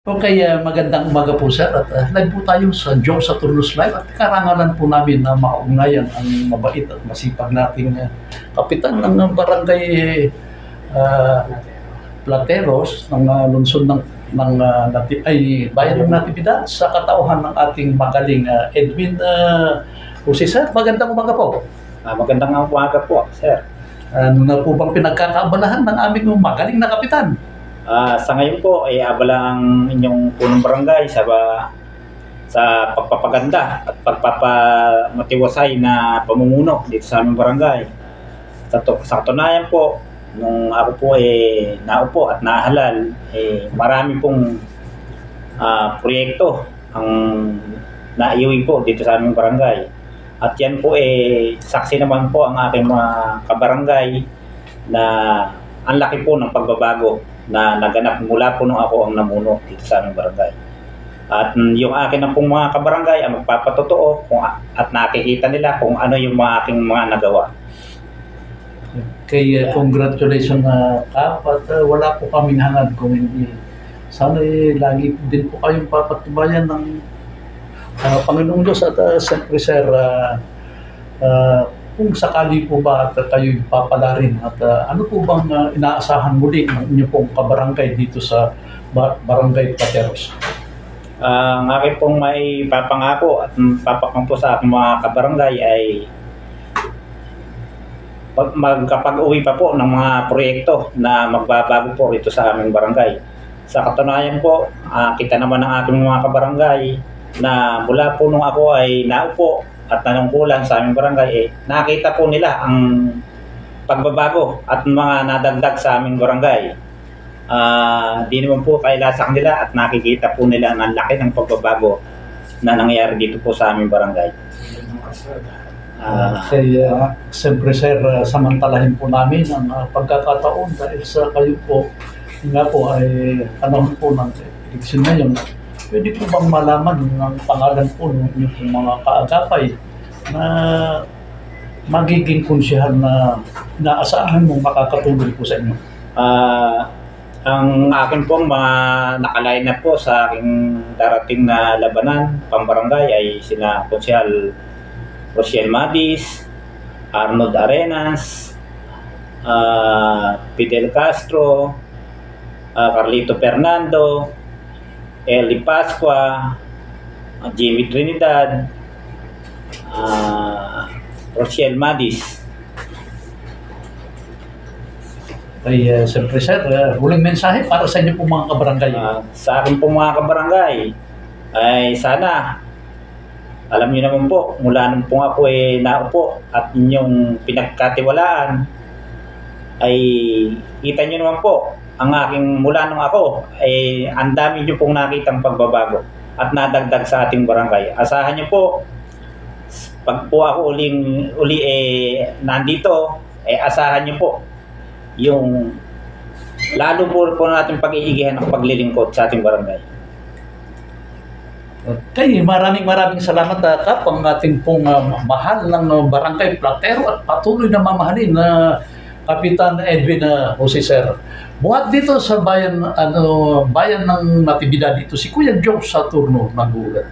Okay, magandang umaga po sir at live po tayo sa Joe Saturnus Live at karangalan po namin na makaugnayan ang mabait at masipag nating kapitan ng barangay Plateros ng lungsod bayan ng Natividad sa katauhan ng ating magaling Edwin Jose. Sir, magandang umaga po. Magandang umaga po, sir. Ano na po bang pinagkakaabalahan ng aming magaling na kapitan? Sa ngayon po ay abala ang inyong punong barangay sa pagpapaganda at pagpapamatiwasay na pamumuno dito sa aming barangay. Sa katunayan po, nung ako po naupo at nahalal, marami pong proyekto ang naiuwi po dito sa aming barangay. At yan po saksi naman po ang aking mga kabarangay na ang laki po ng pagbabago na naganap mula po nung ako ang namuno dito sa aming barangay. At yung akin na pong mga kabarangay ang magpapatotoo at nakikita nila kung ano yung mga aking mga nagawa. Okay, congratulations Kap, at wala po kaming hangad kung hindi. Sana lagi din po kayong papatubayan ng Panginoong Diyos at siyempre sir, kung sakali po ba at kayo'y papalarin at ano po bang inaasahan muli ng inyo pong kabarangay dito sa Barangay Plateros? Ang akin pong may papangako at papakang po sa aking mga kabarangay ay magkapag-uwi pa po ng mga proyekto na magbabago po rito sa aming barangay. Sa katunayan po, kita naman ng aking mga kabarangay na mula po nung ako ay naupo at nanungkulan sa aming barangay, nakita po nila ang pagbabago at mga nadagdag sa aming barangay. Di naman po kailasak nila at nakikita po nila ang laki ng pagbabago na nangyayari dito po sa aming barangay. Siyempre sir, samantalahin po namin ang pagkakataon dahil sa kayo po nga po ay panahon po ng eleksyon ngayon. Pwede po bang malaman ng pangalan po ng inyong mga kaagapay na magiging konsyehal na inaasahan mong makakatulong po sa inyo? Ang akin pong mga nakalain na po sa aking darating na labanan pambarangay ay sina Konsyehal Rosiel Madis, Arnold Arenas, Fidel Castro, Carlito Fernando, Eli Pascua, Jimmy Trinidad, Rosiel Madis. Ay, siyempre sir, huling mensahe para sa inyo pong mga kabarangay. Sa akin pong mga kabarangay ay sana, alam niyo naman po, mula nung po ako naupo at inyong pinagkatiwalaan, ay kita niyo naman po, ang aking mula nung ako, ang dami niyo pong nakitang pagbabago at nadagdag sa ating barangay. Asahan niyo po, pag po ako uli nandito, asahan niyo po, yung lalo po natin pag-iigihan ng paglilingkod sa ating barangay. Okay, maraming salamat Kap, ang ating pong mahal ng Barangay Platero at patuloy na mamahalin na Kapitan Edwin Jose sir. Buhat dito sa bayan ng Natividad dito si Kuya Joe Saturno Nagulat.